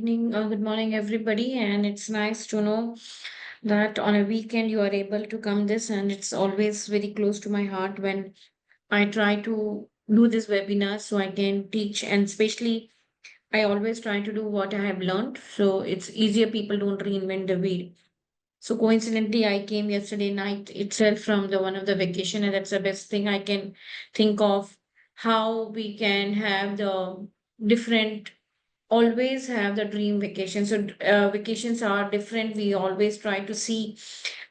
evening, good morning, everybody. And it's nice to know that on a weekend you are able to come this, and it's always very close to my heart when I try to do this webinar so I can teach, and especially I always try to do what I have learned. So it's easier, people don't reinvent the wheel. So coincidentally, I came yesterday night itself from the one of the vacation, and that's the best thing I can think of how we can have the different always have the dream vacation. So vacations are different. We always try to see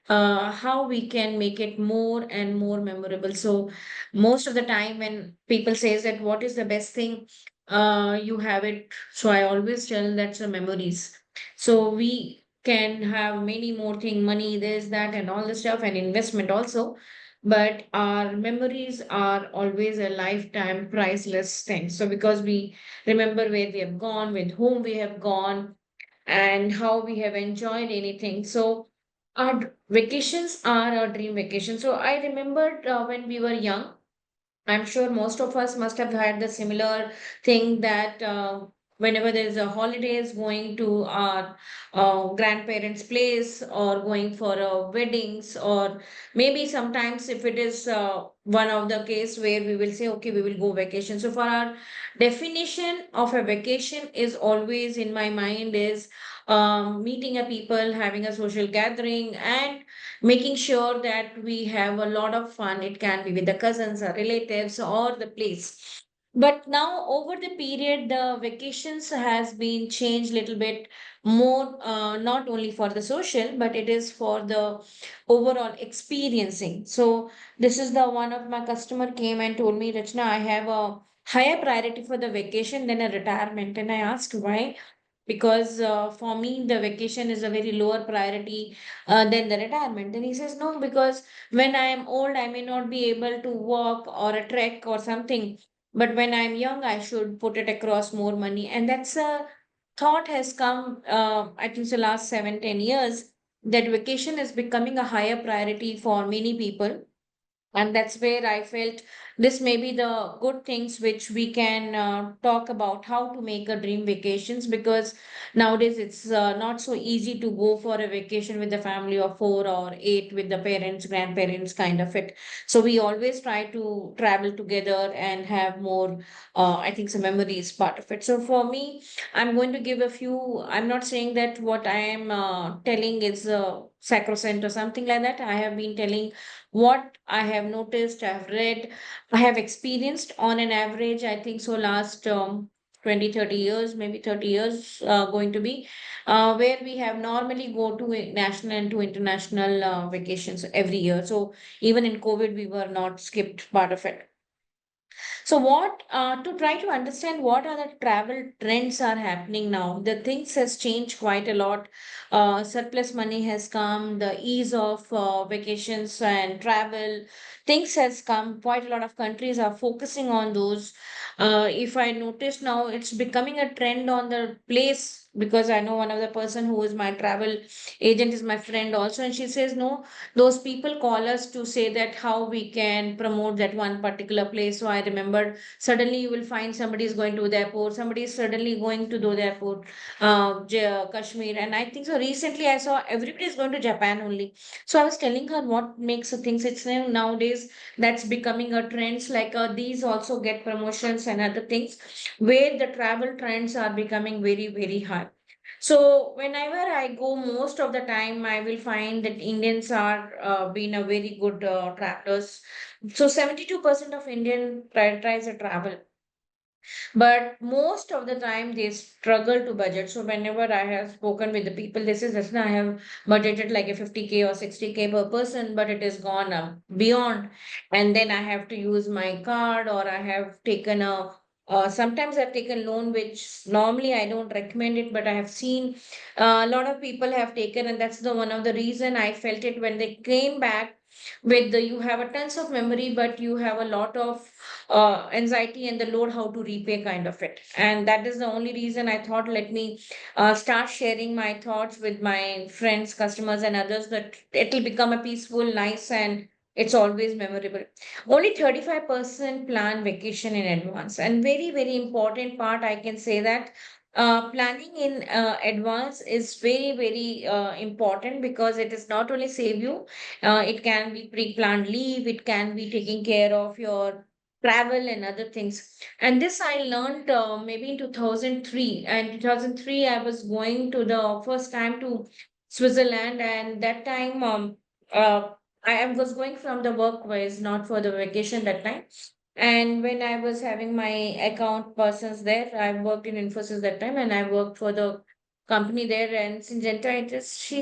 how we can make it more and more memorable. So most of the time when people says that what is the best thing, you have it. So I always tell that's the memories. So we can have many more thing, money, this, that, and all the stuff, and investment also. But our memories are always a lifetime priceless thing. So because we remember where we have gone, with whom we have gone, and how we have enjoyed anything. So our vacations are our dream vacation. So I remembered when we were young, I'm sure most of us must have had the similar thing that whenever there's a holidays, going to our grandparents' place or going for weddings, or maybe sometimes if it is one of the case where we will say, okay, we will go vacation. So for our definition of a vacation is always in my mind is meeting a people, having a social gathering, and making sure that we have a lot of fun. It can be with the cousins or relatives or the place. But now over the period, the vacations has been changed little bit more, not only for the social, but it is for the overall experiencing. So this is the one of my customer came and told me, Rachna, I have a higher priority for the vacation than a retirement. And I asked why, because for me the vacation is a very lower priority than the retirement. Then he says no, because when I am old I may not be able to walk or a trek or something, but when I'm young I should put it across more money. And that's a thought has come, I think the last 7-10 years, that vacation is becoming a higher priority for many people. And that's where I felt this may be the good things which we can talk about how to make a dream vacations, because nowadays it's not so easy to go for a vacation with the family of 4 or 8 with the parents, grandparents kind of it. So we always try to travel together and have more, I think, some memories part of it. So for me, I'm going to give a few. I'm not saying that what I am telling is sacrosanct or something like that. I have been telling what I have noticed, I have read, I have experienced on an average, I think so last 20, 30 years, maybe 30 years going to be, where we have normally go to national and to international vacations every year. So even in COVID, we were not skipped part of it. So what to try to understand what are the travel trends are happening now. The things has changed quite a lot. Surplus money has come, the ease of vacations and travel. Things has come. Quite a lot of countries are focusing on those. If I notice now, it's becoming a trend on the place, because I know one of the person who is my travel agent is my friend also, and she says no, those people call us to say that how we can promote that one particular place. So I remembered suddenly you will find somebody is going to the airport, somebody is suddenly going to do the airport, Kashmir. And I think so recently I saw everybody is going to Japan only. So I was telling her what makes the things, it's nowadays that's becoming a trends, like these also get promotions and other things, where the travel trends are becoming very, very high. So whenever I go, most of the time I will find that Indians are being a very good travelers. So 72% of Indian prioritize a travel, but most of the time they struggle to budget. So whenever I have spoken with the people, this is listen, I have budgeted like a 50K or 60K per person, but it has gone up beyond. And then I have to use my card, or I have taken a sometimes I've taken loan, which normally I don't recommend it, but I have seen a lot of people have taken, and that's the one of the reason I felt it when they came back with the you have a tons of memory, but you have a lot of anxiety and the load how to repay kind of it. And that is the only reason I thought let me start sharing my thoughts with my friends, customers, and others, that it'll become a peaceful, nice, and it's always memorable. Only 35% plan vacation in advance. And very, very important part, I can say that planning in advance is very very important, because it is not only save you, it can be pre-planned leave, it can be taking care of your travel and other things. And this I learned maybe in 2003. And 2003 I was going to the first time to Switzerland, and that time uh, I was going from the work-wise, not for the vacation that time. And when I was having my account persons there, I worked in Infosys that time, and I worked for the company there. And Syngenta,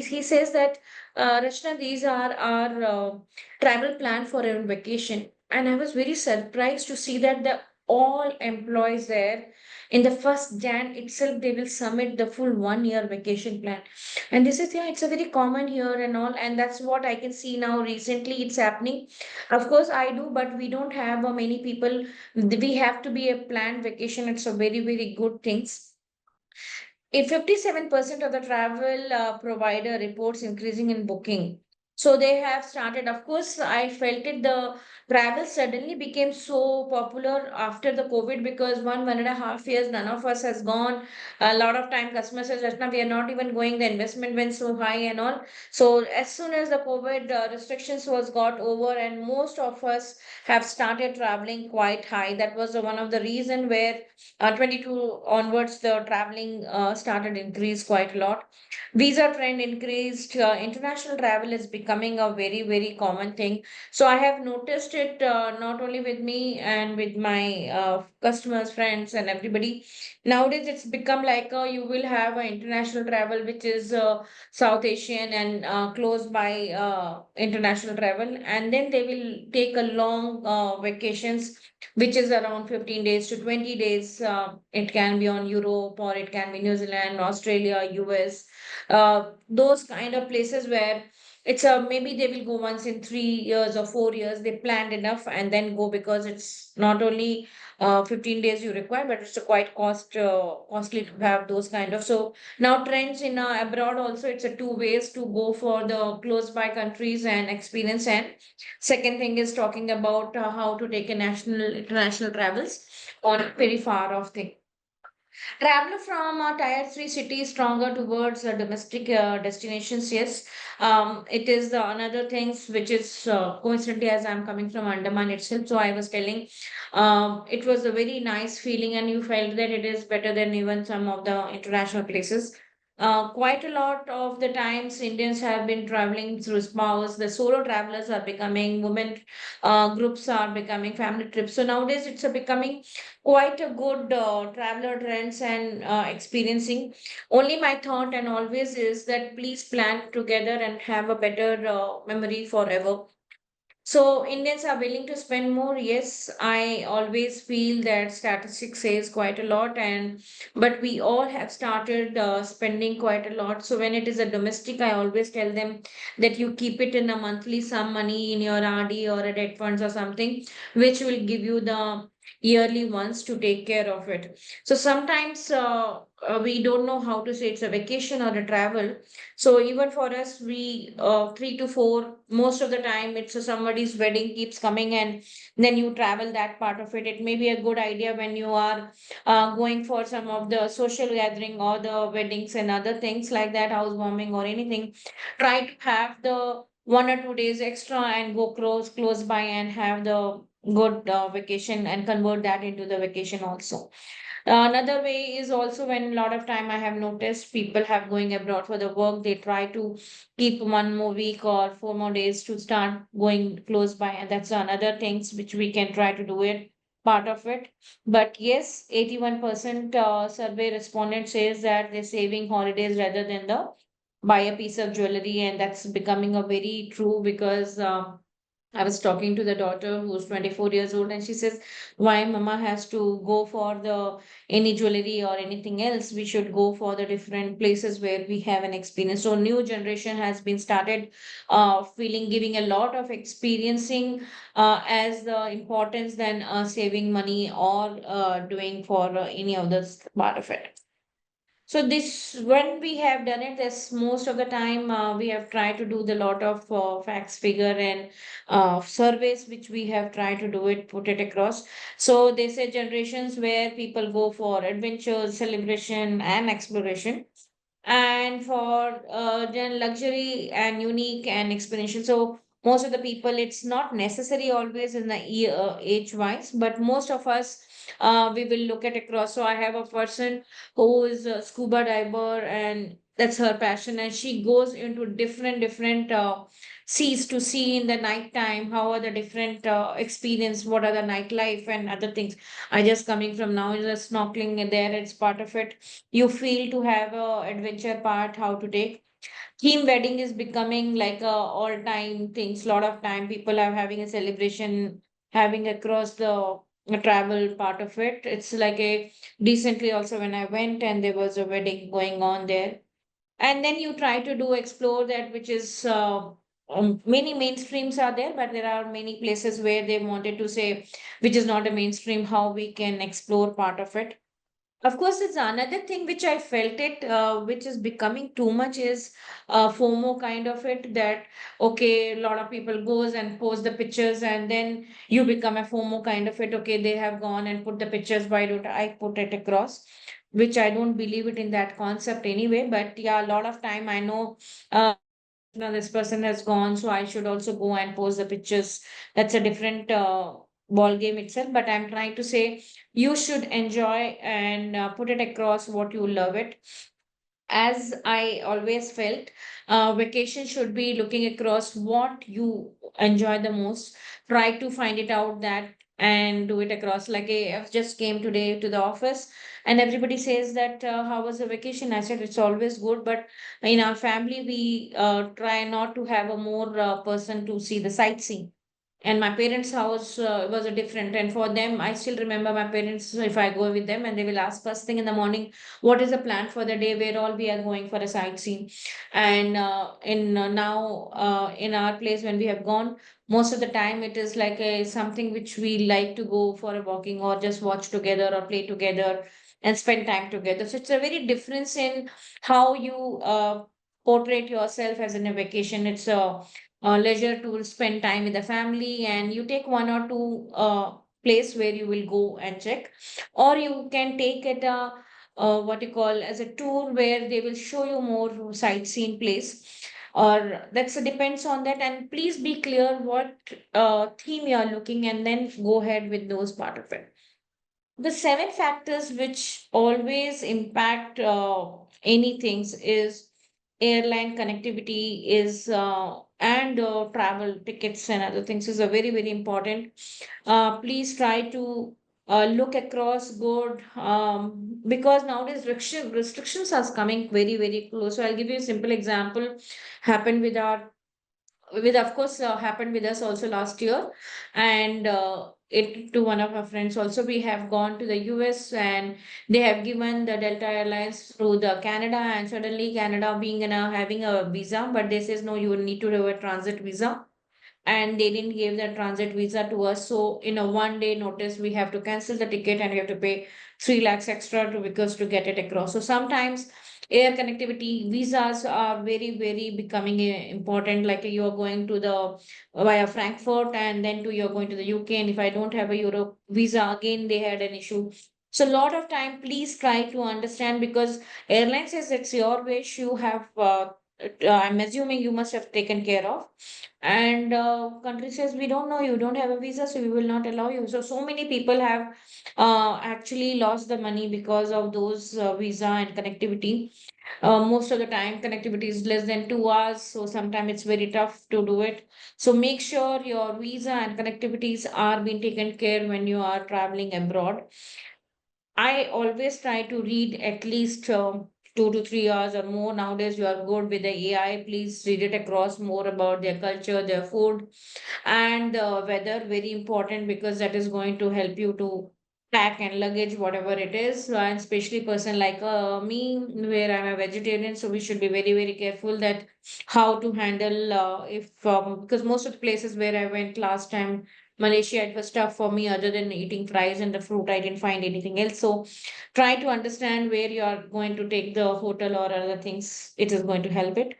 he says that, Rachna, these are our travel plan for our vacation. And I was very surprised to see that the all employees there, in the first Jan itself, they will submit the full 1 year vacation plan. And this is, yeah, it's a very common here and all. And that's what I can see now. Recently, it's happening. Of course, I do, but we don't have many people. We have to be a planned vacation. It's a very, very good things. If 57% of the travel provider reports increasing in booking. So they have started. Of course, I felt it. The travel suddenly became so popular after the COVID, because 1.5 years, none of us has gone. A lot of time customers says, Rachna, we are not even going. The investment went so high and all. So as soon as the COVID restrictions was got over, and most of us have started traveling quite high. That was one of the reason where 22 onwards the traveling started increase quite a lot. Visa trend increased. International travel is becoming a very very common thing. So I have noticed it, not only with me and with my customers, friends, and everybody. Nowadays it's become like, you will have an international travel which is South Asian and close by international travel, and then they will take a long vacations which is around 15 days to 20 days. It can be on Europe, or it can be New Zealand, Australia, US, those kind of places where it's a, maybe they will go once in 3 years or 4 years. They planned enough and then go, because it's not only 15 days you require, but it's a quite costly to have those kind of. So now trends in abroad also, it's a two ways to go for the close by countries and experience. And second thing is talking about how to take a national international travels on very far off thing. Traveler from tier 3 cities stronger towards domestic destinations. Yes, it is the another things which is coincidentally, as I'm coming from Andaman itself. So I was telling, it was a very nice feeling, and you felt that it is better than even some of the international places. Quite a lot of the times, Indians have been traveling through spouse. The solo travelers are becoming, women groups are becoming, family trips. So nowadays, it's a becoming quite a good traveler trends and experiencing. Only my thought and always is that please plan together and have a better memory forever. So Indians are willing to spend more. Yes, I always feel that statistics says quite a lot, and but we all have started spending quite a lot. So when it is a domestic, I always tell them that you keep it in a monthly some money in your RD or a debt funds or something, which will give you the yearly ones to take care of it. So sometimes we don't know how to say it's a vacation or a travel. So even for us, we 3 to 4, most of the time it's somebody's wedding keeps coming, and then you travel that part of it. It may be a good idea when you are going for some of the social gathering or the weddings and other things like that, housewarming or anything. Try to have the 1 or 2 days extra and go close by and have the good vacation and convert that into the vacation also. Another way is also when a lot of time I have noticed people have going abroad for the work, they try to keep 1 more week or 4 more days to start going close by, and that's another things which we can try to do it part of it. But yes, 81% survey respondent says that they're saving holidays rather than the buy a piece of jewelry, and that's becoming a very true, because I was talking to the daughter who's 24 years old, and she says, why mama has to go for the any jewelry or anything else? We should go for the different places where we have an experience. So new generation has been started feeling, giving a lot of experiencing as the importance than saving money or doing for any of this part of it. So this, when we have done it, this most of the time we have tried to do the lot of facts, figure, and surveys which we have tried to do it, put it across. So they say generations where people go for adventure, celebration, and exploration, and for then luxury and unique and experiential. So most of the people, it's not necessary always in the age wise, but most of us we will look at across. So I have a person who is a scuba diver, and that's her passion, and she goes into different seas to see in the night time how are the different experience, what are the nightlife and other things. I just coming from now is a snorkeling there, it's part of it. You feel to have a adventure part how to take. Theme wedding is becoming like a all time things. Lot of time people are having a celebration, having across the travel part of it. It's like a recently also when I went and there was a wedding going on there, and then you try to do explore that, which is many mainstreams are there, but there are many places where they wanted to say which is not a mainstream, how we can explore part of it. Of course, it's another thing which I felt it, which is becoming too much is FOMO kind of it. That okay, a lot of people goes and post the pictures, and then you become a FOMO kind of it. Okay, they have gone and put the pictures. Why don't I put it across? Which I don't believe it in that concept anyway. But yeah, a lot of time I know. Now this person has gone, so I should also go and post the pictures. That's a different ball game itself. But I'm trying to say you should enjoy and put it across what you love it. As I always felt, vacation should be looking across what you enjoy the most. Try to find it out that and do it across. Like I just came today to the office, and everybody says that how was the vacation? I said it's always good, but in our family we try not to have a more person to see the sightseeing. And my parents house was a different, and for them I still remember my parents, if I go with them and they will ask first thing in the morning, what is the plan for the day, where all we are going for a sightseeing. And in now in our place when we have gone, most of the time it is like a something which we like to go for a walking or just watch together or play together and spend time together. So it's a very difference in how you portray yourself as in a vacation. It's a leisure to spend time with the family, and you take one or two place where you will go and check, or you can take it a what you call as a tour where they will show you more sightseeing place, or that's depends on that. And please be clear what theme you are looking, and then go ahead with those part of it. The seven factors which always impact anything is airline connectivity is and travel tickets and other things is a very important. Please try to look across good, because nowadays restrictions are coming very close. So I'll give you a simple example. Happened with our, with of course happened with us also last year, and it to one of our friends also. We have gone to the US, and they have given the Delta Airlines through the Canada, and suddenly Canada being in a having a visa, but they says no, you will need to have a transit visa, and they didn't give the transit visa to us. So in a 1 day notice, we have to cancel the ticket and we have to pay 3 lakhs extra to because to get it across. So sometimes air connectivity visas are very becoming important. Like you are going to the via Frankfurt and then to you're going to the UK, and if I don't have a Europe visa, again they had an issue. So a lot of time, please try to understand, because airline says it's your wish. You have I'm assuming you must have taken care of, and country says we don't know, you don't have a visa, so we will not allow you. So many people have actually lost the money because of those visa and connectivity. Most of the time connectivity is less than 2 hours, so sometimes it's very tough to do it. So make sure your visa and connectivities are being taken care when you are traveling abroad. I always try to read at least 2 to 3 hours or more. Nowadays, you are good with the AI. Please read it across more about their culture, their food, and the weather. Very important, because that is going to help you to pack and luggage, whatever it is. So, and especially person like me, where I'm a vegetarian, so we should be very careful that how to handle if because most of the places where I went last time. Malaysia, it was tough for me. Other than eating fries and the fruit, I didn't find anything else. So try to understand where you are going to take the hotel or other things. It is going to help it.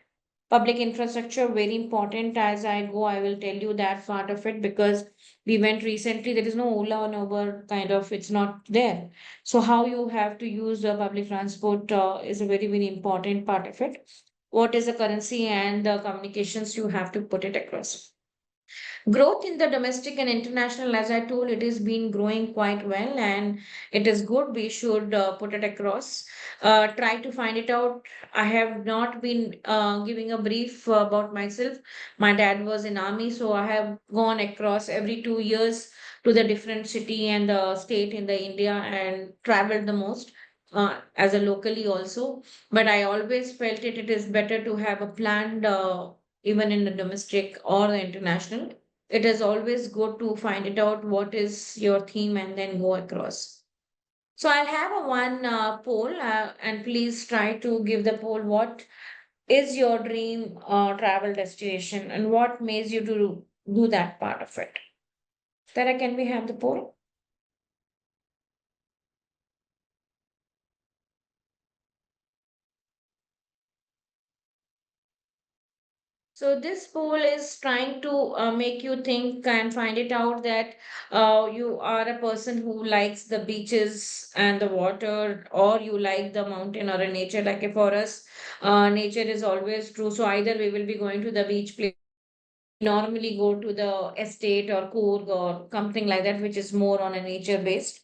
Public infrastructure, very important. As I go, I will tell you that part of it, because we went recently. There is no Ola or Uber kind of. It's not there. So how you have to use the public transport is a very very important part of it. What is the currency and the communications, you have to put it across. Growth in the domestic and international, as I told, it has been growing quite well, and it is good. We should put it across. Try to find it out. I have not been giving a brief about myself. My dad was in army, so I have gone across every 2 years to the different city and the state in the India and traveled the most. As a locally also, but I always felt it is better to have a planned, even in the domestic or the international. It is always good to find it out what is your theme and then go across. So I'll have a one poll, and please try to give the poll. What is your dream travel destination, and what makes you to do that part of it? Tara, can we have the poll? So this poll is trying to make you think and find it out that you are a person who likes the beaches and the water, or you like the mountain or a nature. Like for us, nature is always true. So either we will be going to the beach place, normally go to the estate or Coorg or something like that, which is more on a nature based.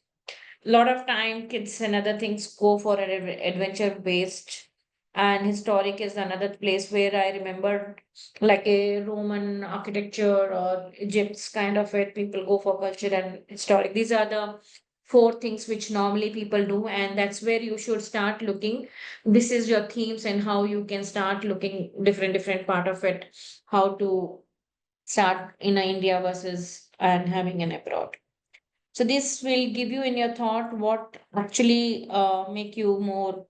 Lot of time kids and other things go for an adventure based, and historic is another place where I remembered, like a Roman architecture or Egypt's kind of it. People go for culture and historic. These are the four things which normally people do, and that's where you should start looking. This is your themes and how you can start looking different part of it, how to start in India versus and having an abroad. So this will give you in your thought what actually make you more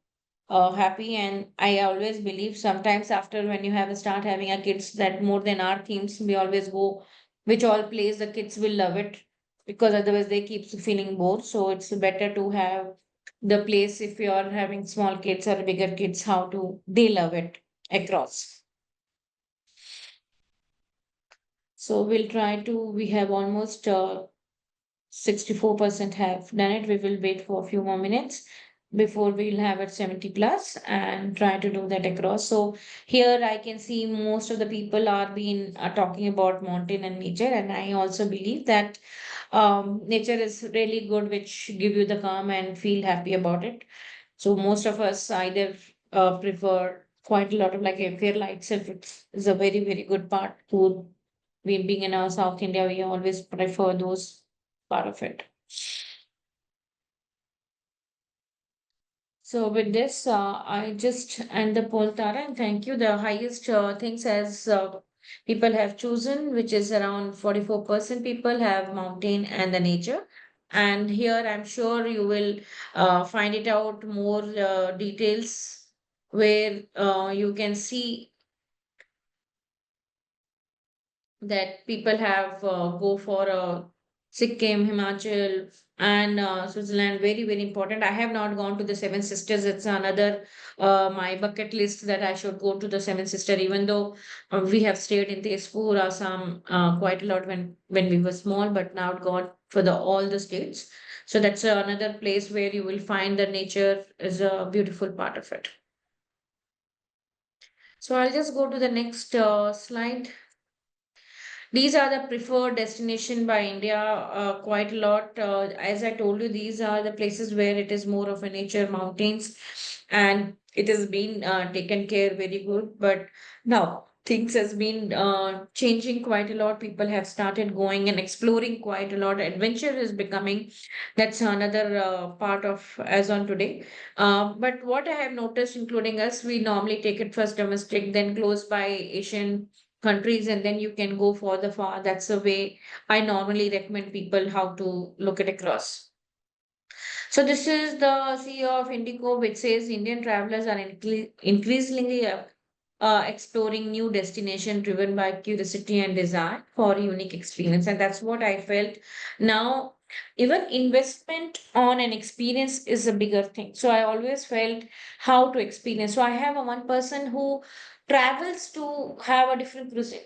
happy. And I always believe sometimes after when you have start having a kids, that more than our themes, we always go which all plays the kids will love it, because otherwise they keep feeling bored. So it's better to have the place, if you are having small kids or bigger kids, how to they love it across. So we'll try to, we have almost 64% have done it. We will wait for a few more minutes before we'll have it 70 plus and try to do that across. So here I can see most of the people are talking about mountain and nature, and I also believe that nature is really good, which give you the calm and feel happy about it. So most of us either prefer quite a lot of, like a Kerala itself. It's a very very good part. Food, we being in our South India, we always prefer those part of it. So with this, I just end the poll, Tara, and thank you. The highest things as people have chosen, which is around 44% people have mountain and the nature. And here I'm sure you will find it out more details where you can see that people have go for Sikkim, Himachal, and Switzerland. Very, very important. I have not gone to the Seven Sisters. It's another my bucket list that I should go to the Seven Sister. Even though we have stayed in Tezpur, Assam, quite a lot when we were small, but now gone for the all the states. So that's another place where you will find the nature is a beautiful part of it. So I'll just go to the next slide. These are the preferred destination by India quite a lot. As I told you, these are the places where it is more of a nature, mountains, and it has been taken care very good. But now things has been changing quite a lot. People have started going and exploring quite a lot. Adventure is becoming, that's another part of as on today. But what I have noticed, including us, we normally take it first domestic, then close by Asian countries, and then you can go for the far. That's the way I normally recommend people how to look at across. So this is the CEO of Indigo, which says Indian travelers are increasingly exploring new destination driven by curiosity and desire for unique experience. And that's what I felt. Now, even investment on an experience is a bigger thing. So I always felt how to experience. So I have a one person who travels to have a different cuisine.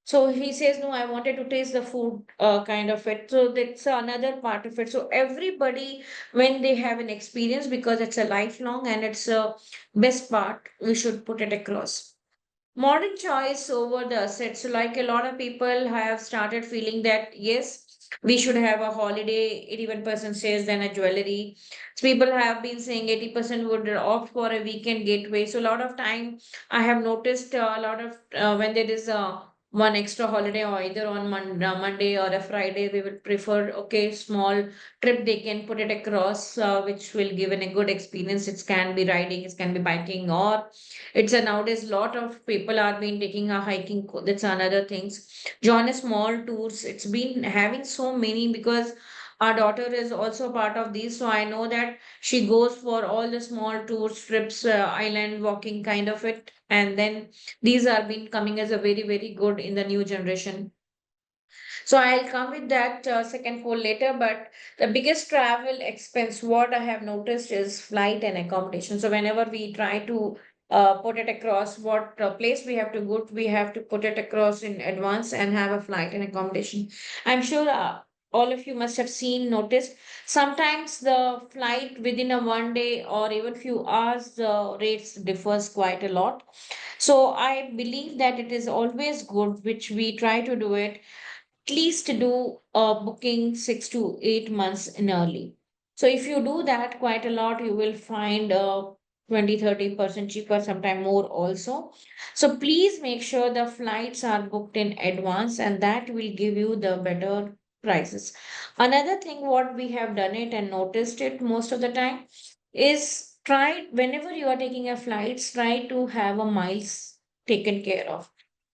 So he says, no, I wanted to taste the food kind of it. So that's another part of it. So everybody, when they have an experience, because it's a lifelong and it's a best part, we should put it across. Modern choice over the assets. So, like a lot of people have started feeling that yes, we should have a holiday. 81% says than a jewelry. So people have been saying 80% would opt for a weekend gateway. So a lot of time I have noticed a lot of when there is a one extra holiday or either on Monday or a Friday, we would prefer okay small trip they can put it across, which will give an, a good experience. It can be riding, it can be biking, or it's a nowadays lot of people are been taking a hiking. That's another things. Join a small tours. It's been having so many because our daughter is also part of these. So I know that she goes for all the small tours, trips, island walking kind of it. And then these are been coming as a very, very good in the new generation. So I'll come with that second poll later. But the biggest travel expense, what I have noticed is flight and accommodation. So whenever we try to put it across what place we have to go, we have to put it across in advance and have a flight and accommodation. I'm sure all of you must have seen, noticed. Sometimes the flight within a one day or even few hours, the rates differs quite a lot. So I believe that it is always good, which we try to do it at least do a booking 6 to 8 months in early. So if you do that quite a lot, you will find 20-30% cheaper, sometime more also. So please make sure the flights are booked in advance and that will give you the better prices. Another thing what we have done it and noticed it most of the time is try whenever you are taking a flights, try to have a miles taken care of.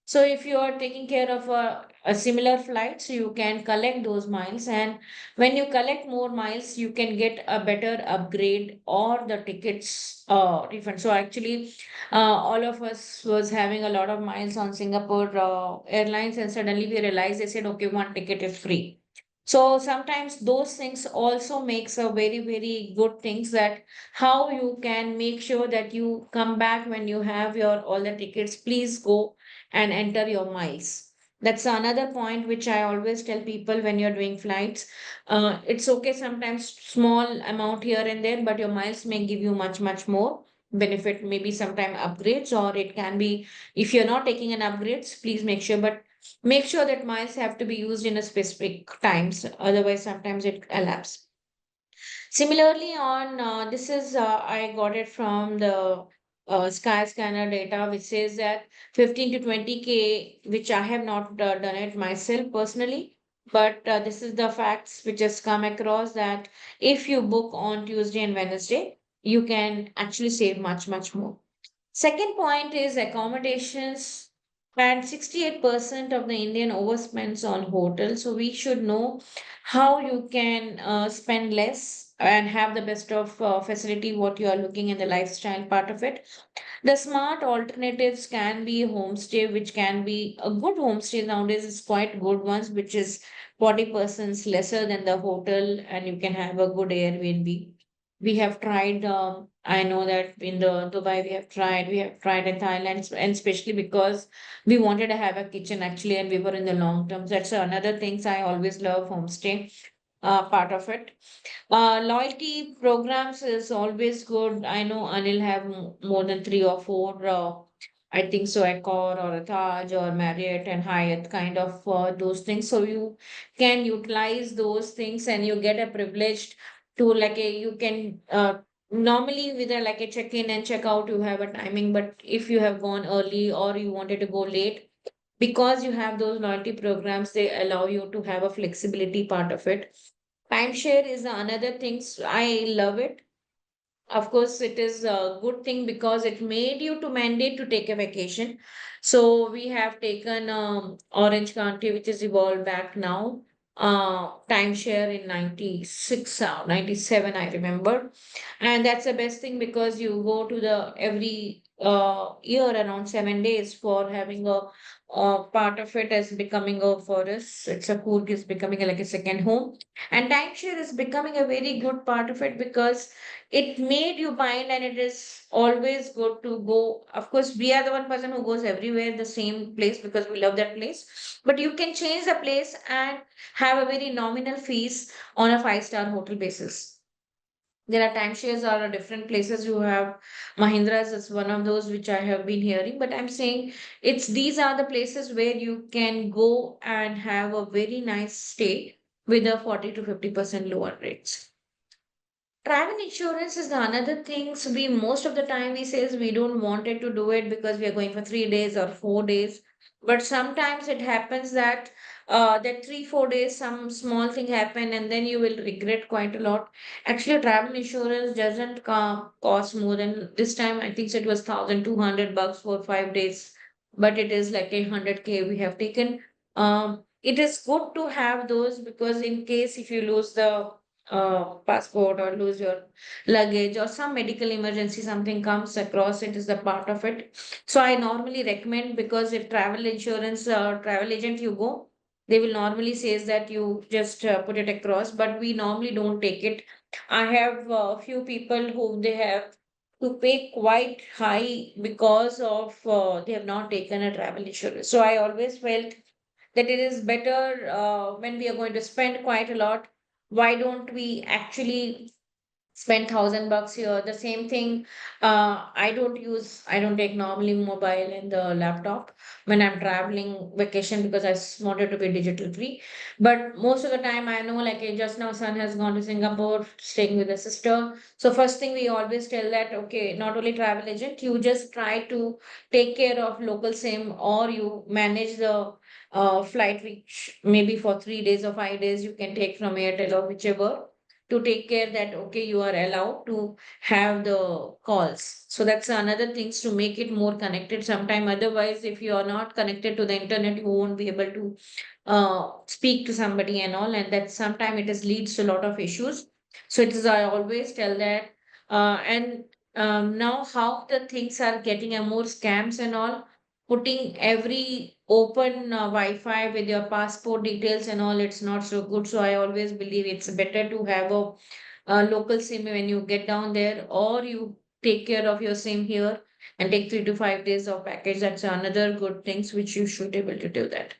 So if you are taking care of a similar flight, so you can collect those miles, and when you collect more miles, you can get a better upgrade or the tickets refund. So actually, all of us was having a lot of miles on Singapore Airlines, and suddenly we realized they said, okay, one ticket is free. So sometimes those things also makes a very, very good things that how you can make sure that you come back when you have your all the tickets. Please go and enter your miles. That's another point which I always tell people when you're doing flights. It's okay sometimes small amount here and there, but your miles may give you much, much more benefit, maybe sometime upgrades, or it can be if you're not taking an upgrades, please make sure, but make sure that miles have to be used in a specific times. Otherwise, sometimes it elapses. Similarly, on this is I got it from the Skyscanner data, which says that 15 to 20K, which I have not done it myself personally, but this is the facts which has come across that if you book on Tuesday and Wednesday, you can actually save much, much more. Second point is accommodations. And 68% of the Indian overspends on hotels. So we should know how you can spend less and have the best of facility, what you are looking in the lifestyle part of it. The smart alternatives can be homestay, which can be a good homestay nowadays is quite good ones, which is 40% lesser than the hotel, and you can have a good Airbnb. We have tried, I know that in the Dubai we have tried in Thailand, and especially because we wanted to have a kitchen actually, and we were in the long term. That's another things I always love homestay part of it. Loyalty programs is always good. I know Anil have more than three or four. I think so, Accor or a Taj or Marriott and Hyatt kind of those things. So you can utilize those things and you get a privileged to like a you can normally with a like a check in and check out you have a timing. But if you have gone early or you wanted to go late, because you have those loyalty programs, they allow you to have a flexibility part of it. Timeshare is another thing. I love it. Of course, it is a good thing because it made you to mandate to take a vacation. So we have taken Orange County, which is evolved back now. Timeshare in 96, 97, I remember. And that's the best thing because you go to the every year around 7 days for having a part of it as becoming a forest. It's a cool is becoming like a second home. And timeshare is becoming a very good part of it because it made you bind and it is always good to go. Of course, we are the one person who goes everywhere the same place because we love that place. But you can change the place and have a very nominal fees on a five-star hotel basis. There are timeshares are different places. You have Mahindras is one of those which I have been hearing, but I'm saying it's these are the places where you can go and have a very nice stay with a 40 to 50% lower rates. Travel insurance is the another thing. So we most of the time we says we don't wanted to do it because we are going for 3 days or 4 days. But sometimes it happens that that 3 4 days some small thing happen and then you will regret quite a lot. Actually, travel insurance doesn't cost more than this time. I think it was $1,200 for 5 days, but it is like 100K we have taken. It is good to have those because in case if you lose the passport or lose your luggage or some medical emergency something comes across, it is the part of it. So I normally recommend because if travel insurance travel agent you go, they will normally says that you just put it across, but we normally don't take it. I have a few people who they have to pay quite high because of they have not taken a travel insurance. So I always felt that it is better when we are going to spend quite a lot, why don't we actually spend $1,000 here? The same thing. I don't take normally mobile and the laptop when I'm traveling vacation because wanted to be digital free. But most of the time, I know like just now, son has gone to Singapore, staying with a sister. So first thing we always tell that okay, not only travel agent, you just try to take care of local SIM or you manage the flight which maybe for 3 days or 5 days you can take from Airtel or whichever to take care that okay you are allowed to have the calls. So that's another things to make it more connected sometime. Otherwise if you are not connected to the internet you won't be able to speak to somebody and all, and that sometime it is leads to a lot of issues. So it is I always tell that and now how the things are getting a more scams and all, putting every open wi-fi with your passport details and all, it's not so good. So I always believe it's better to have a local sim when you get down there, or you take care of your sim here and take 3 to 5 days of package. That's another good things which you should able to do that.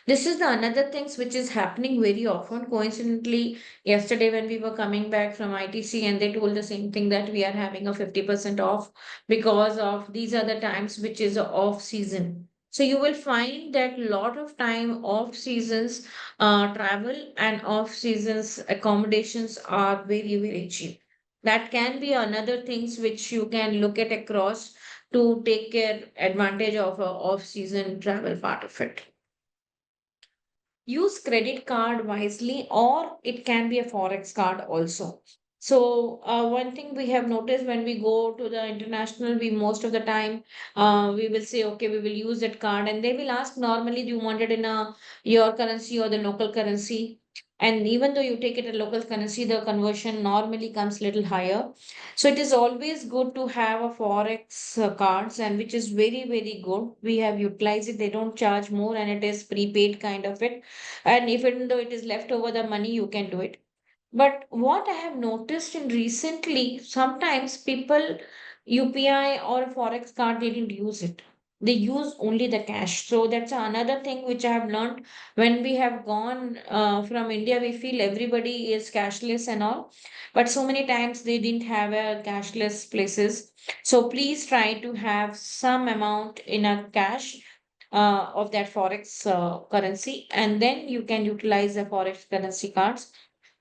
This is the another things which is happening very often. Coincidentally, yesterday when we were coming back from ITC and they told the same thing that we are having a 50% off because of these are the times which is a off season. So you will find that lot of time off seasons travel and off seasons accommodations are very very cheap. That can be another things which you can look at across to take care advantage of a off season travel part of it. Use credit card wisely, or it can be a forex card also. So one thing we have noticed when we go to the international, we most of the time we will say okay we will use that card and they will ask normally do you want it in a your currency or the local currency, and even though you take it in local currency the conversion normally comes little higher. So it is always good to have a forex cards, and which is very very good. We have utilized it, they don't charge more and it is prepaid kind of it, and even though it is left over the money you can do it. But what I have noticed in recently, sometimes people UPI or forex card they didn't use it, they use only the cash. So that's another thing which I have learned. When we have gone from India we feel everybody is cashless and all, but so many times they didn't have a cashless places. So please try to have some amount in a cash of that forex currency, and then you can utilize the forex currency cards.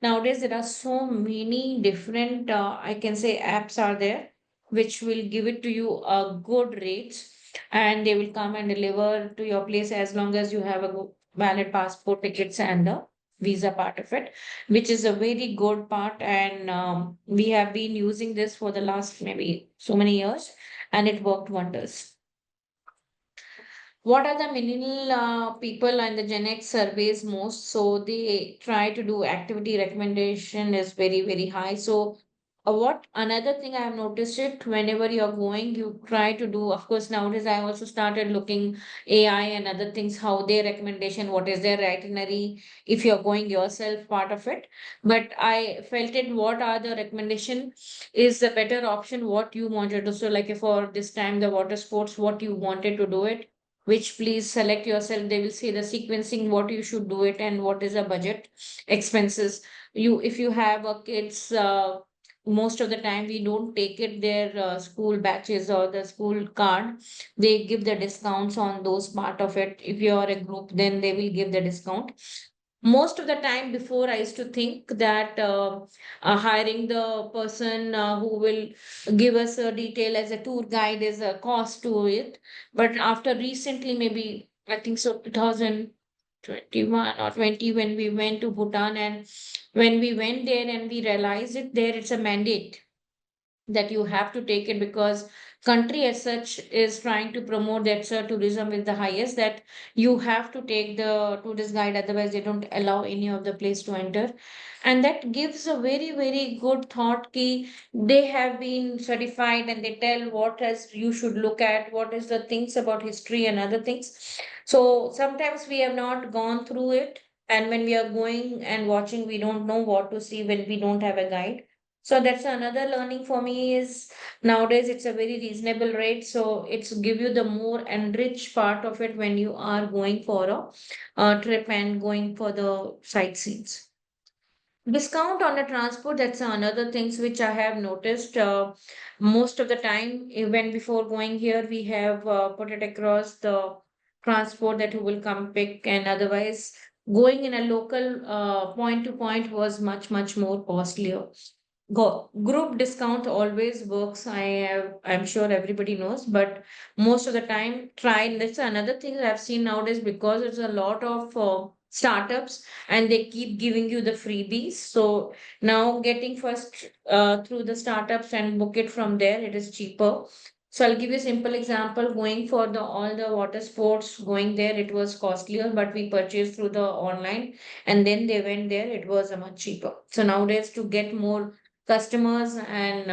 Nowadays there are so many different I can say apps are there which will give it to you a good rates, and they will come and deliver to your place as long as you have a valid passport tickets and the visa part of it, which is a very good part. And we have been using this for the last maybe so many years and it worked wonders. What are the millennial people and the Gen X surveys most? So they try to do activity recommendation is very, very high. So what another thing I have noticed it whenever you're going, you try to do, of course, nowadays I also started looking AI and other things, how their recommendation, what is their itinerary, if you're going yourself, part of it. But I felt it, what are the recommendation is the better option, what you wanted to. So, like if for this time, the water sports, what you wanted to do it, which please select yourself. They will say the sequencing, what you should do it, and what is the budget expenses. You, if you have a kids, most of the time we don't take it their school batches or the school card. They give the discounts on those part of it. If you are a group, then they will give the discount. Most of the time before, I used to think that hiring the person who will give us a detail as a tour guide is a cost to it. But after recently, maybe I think so 2021 or 20, when we went to Bhutan, and when we went there and we realized it there, it's a mandate that you have to take it, because country as such is trying to promote that tourism is the highest, that you have to take the tourist guide, otherwise they don't allow any of the place to enter. And that gives a very very good thought key. They have been certified and they tell what as you should look at, what is the things about history and other things. So sometimes we have not gone through it, and when we are going and watching, we don't know what to see when we don't have a guide. So that's another learning for me is nowadays it's a very reasonable rate. So it's give you the more enriched part of it when you are going for a trip and going for the sightseeing. Discount on the transport, that's another things which I have noticed. Most of the time, when before going here, we have put it across the transport that who will come pick, and otherwise going in a local point to point was much, much more costlier. Group discount always works. I'm sure everybody knows, but most of the time, try. And that's another thing that I've seen nowadays, because it's a lot of startups and they keep giving you the freebies. So now getting first through the startups and book it from there, it is cheaper. So I'll give you a simple example. Going for the all the water sports, going there, it was costlier, but we purchased through the online, and then they went there, it was a much cheaper. So nowadays, to get more customers and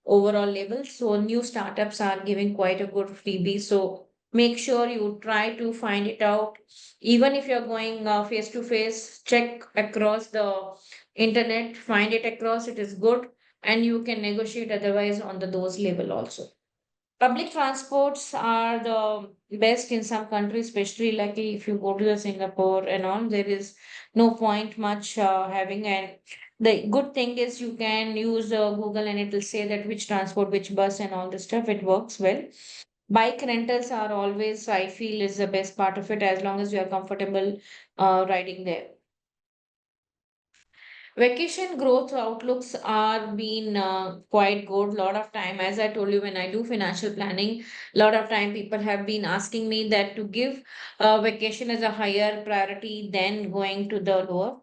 overall levels, so new startups are giving quite a good freebie. So make sure you try to find it out. Even if you're going face to face, check across the internet, find it across, it is good, and you can negotiate otherwise on the those level also. Public transports are the best in some countries, especially like if you go to the Singapore and all, there is no point much having. And the good thing is you can use Google and it will say that which transport, which bus and all this stuff. It works well. Bike rentals are always, I feel, is the best part of it, as long as you are comfortable riding there. Vacation growth outlooks are been quite good. Lot of time, as I told you, when I do financial planning, lot of time people have been asking me that to give vacation as a higher priority than going to the lower.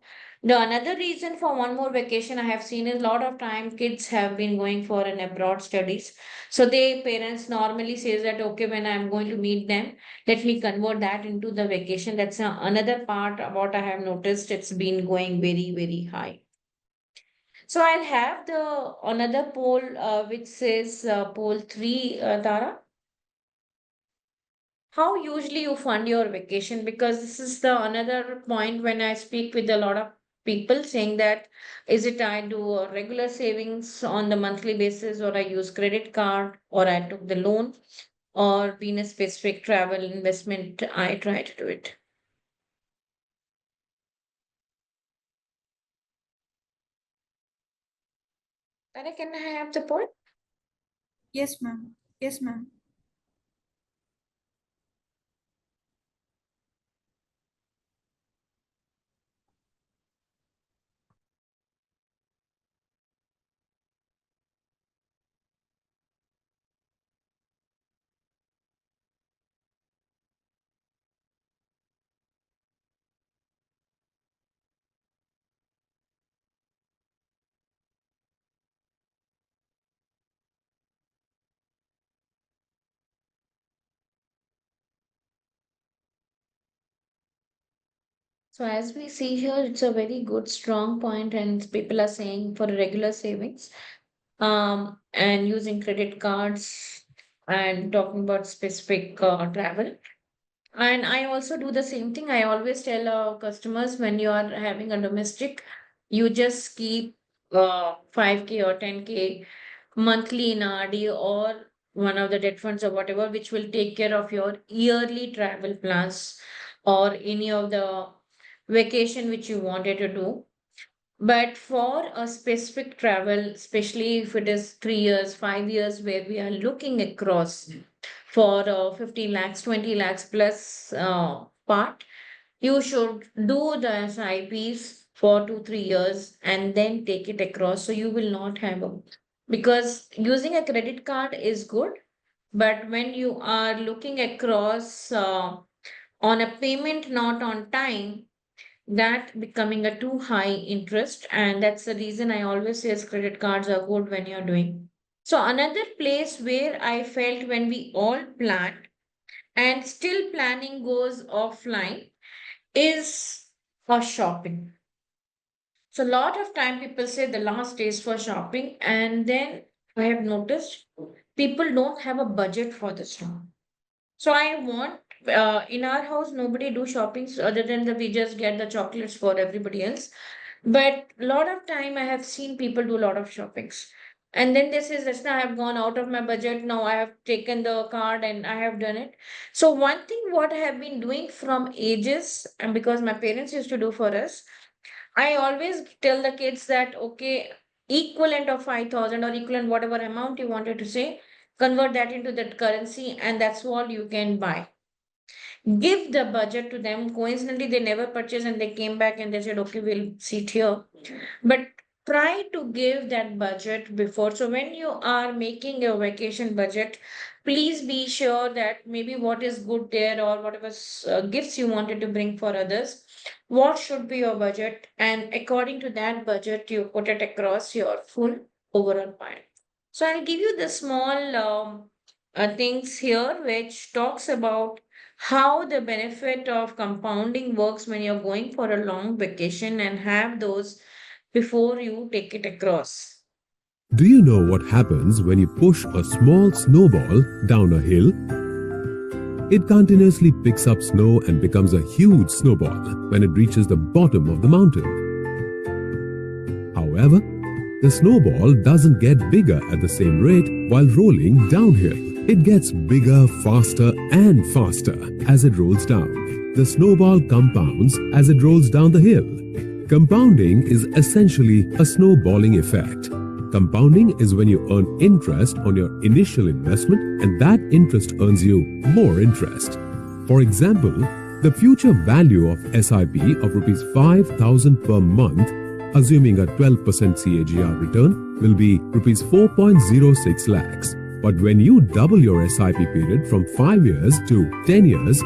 The another reason for one more vacation I have seen is lot of time kids have been going for an abroad studies. So they parents normally says that okay, when I'm going to meet them, let me convert that into the vacation. That's another part of what I have noticed. It's been going very very high. So I'll have the another poll which says poll three, Tara. How usually you fund your vacation? Because this is the another point when I speak with a lot of people saying that is it I do a regular savings on the monthly basis, or I use credit card, or I took the loan, or been a specific travel investment, I try to do it. Tara, can I have the poll? Yes, ma'am. Yes, ma'am. So as we see here, it's a very good strong point, and people are saying for regular savings. and using credit cards and talking about specific travel. And I also do the same thing. I always tell customers when you are having a domestic, you just keep 5K or 10K monthly in RD or one of the debt funds or whatever, which will take care of your yearly travel plans or any of the vacation which you wanted to do. But for a specific travel, especially if it is 3 years, 5 years, where we are looking across for 50 lakhs, 20 lakhs plus part, you should do the SIPs for 2, 3 years and then take it across. So you will not have a, because using a credit card is good, but when you are looking across on a payment not on time, that becoming a too high interest, and that's the reason I always say credit cards are good when you're doing. So another place where I felt when we all planned and still planning goes offline is for shopping. So a lot of time people say the last days for shopping, and then I have noticed people don't have a budget for this now. So I want in our house nobody do shoppings other than the we just get the chocolates for everybody else. But a lot of time I have seen people do a lot of shoppings. And then this is Rachna, I have gone out of my budget. Now I have taken the card and I have done it. So one thing what I have been doing from ages, and because my parents used to do for us, I always tell the kids that okay, equivalent of 5,000 or equivalent whatever amount you wanted to say, convert that into that currency, and that's what you can buy. Give the budget to them. Coincidentally, they never purchased and they came back and they said, okay, we'll sit here. But try to give that budget before. So when you are making your vacation budget, please be sure that maybe what is good there or whatever gifts you wanted to bring for others, what should be your budget, and according to that budget, you put it across your full overall plan. So I'll give you the small things here, which talks about how the benefit of compounding works when you're going for a long vacation and have those before you take it across. Do you know what happens when you push a small snowball down a hill? It continuously picks up snow and becomes a huge snowball when it reaches the bottom of the mountain. However, the snowball doesn't get bigger at the same rate while rolling downhill. It gets bigger, faster and faster as it rolls down. The snowball compounds as it rolls down the hill. Compounding is essentially a snowballing effect. Compounding is when you earn interest on your initial investment and that interest earns you more interest. For example, the future value of SIP of rupees 5,000 per month, assuming a 12% CAGR return, will be rupees 4.06 lakhs. But when you double your SIP period from 5 years to 10 years,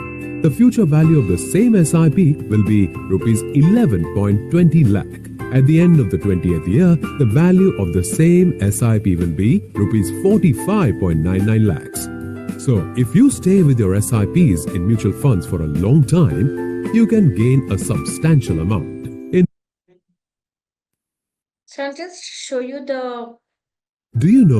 the future value of the same SIP will be rupees 11.20 lakh. At the end of the 20th year, the value of the same SIP will be rupees 45.99 lakhs. So, if you stay with your SIPs in mutual funds for a long time, you can gain a substantial amount. So I'll just show you the. Do you know?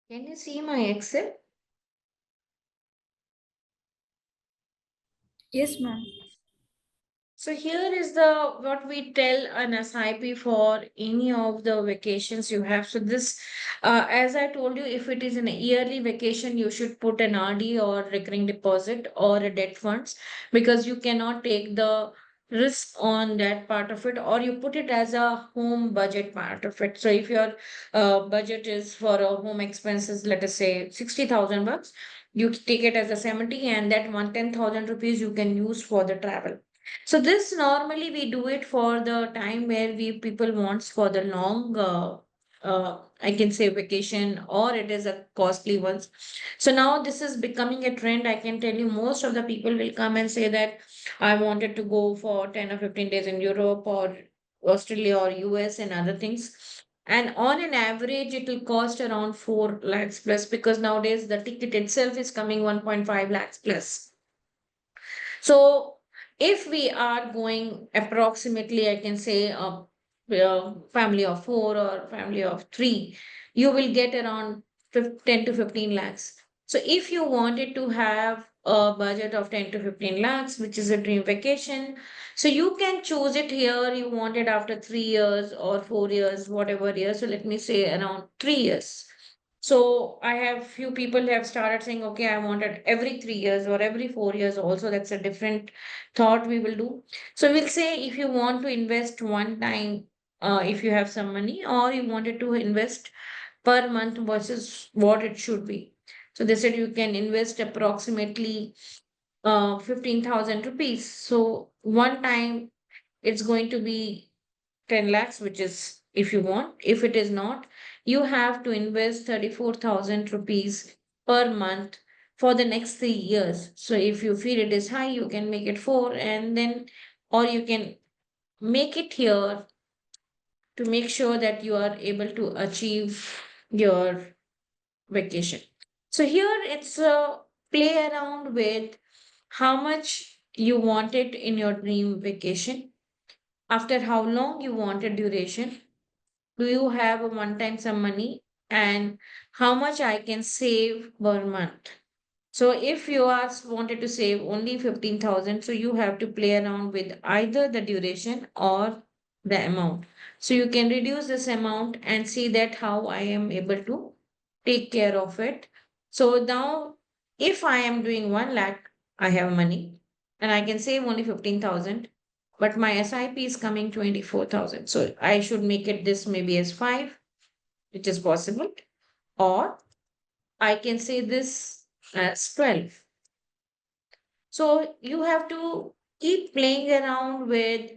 Can you see my Excel? Yes, ma'am. So here is the what we tell an SIP for any of the vacations you have. So this, as I told you, if it is in a yearly vacation, you should put an RD or recurring deposit or a debt funds, because you cannot take the risk on that part of it, or you put it as a home budget part of it. So if your budget is for a home expenses, let us say 60,000 bucks, you take it as a 70, and that 110,000 rupees you can use for the travel. So this normally we do it for the time where we people wants for the long I can say vacation, or it is a costly ones. So now this is becoming a trend. I can tell you most of the people will come and say that I wanted to go for 10 or 15 days in Europe or Australia or US and other things. And on an average, it will cost around 4 lakhs plus, because nowadays the ticket itself is coming 1.5 lakhs plus. So if we are going approximately, I can say a family of four or family of three, you will get around 10 to 15 lakhs. So if you wanted to have a budget of 10 to 15 lakhs, which is a dream vacation, so you can choose it here. You want it after 3 years or 4 years, whatever years. So let me say around 3 years. So I have few people have started saying, okay, I want it every 3 years or every 4 years also. That's a different thought we will do. So we'll say if you want to invest one time, if you have some money, or you wanted to invest per month versus what it should be. So they said you can invest approximately 15,000 rupees. So one time it's going to be 10 lakhs, which is if you want. If it is not, you have to invest 34,000 rupees per month for the next 3 years. So if you feel it is high, you can make it four, and then, or you can make it here to make sure that you are able to achieve your vacation. So here it's a play around with how much you want it in your dream vacation, after how long you want a duration, do you have a one time some money, and how much I can save per month. So if you are wanted to save only 15,000, so you have to play around with either the duration or the amount. So you can reduce this amount and see that how I am able to take care of it. So now if I am doing 1 lakh, I have money and I can save only 15,000, but my SIP is coming 24,000. So I should make it this maybe as 5, which is possible, or I can say this as 12. So you have to keep playing around with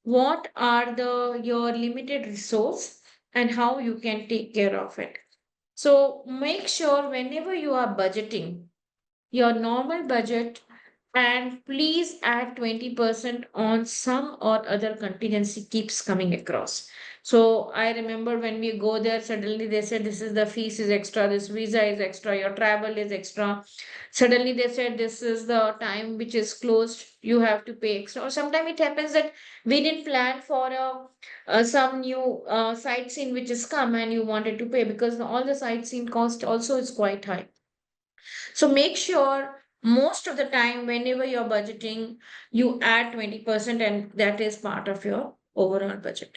what are the your limited resource and how you can take care of it. So make sure whenever you are budgeting your normal budget, and please add 20% on some or other contingency keeps coming across. So I remember when we go there, suddenly they said this is the fees is extra, this visa is extra, your travel is extra. Suddenly they said this is the time which is closed, you have to pay extra. Or sometimes it happens that we didn't plan for some new sightseeing which is come and you wanted to pay, because all the sightseeing cost also is quite high. So make sure most of the time, whenever you're budgeting, you add 20%, and that is part of your overall budget.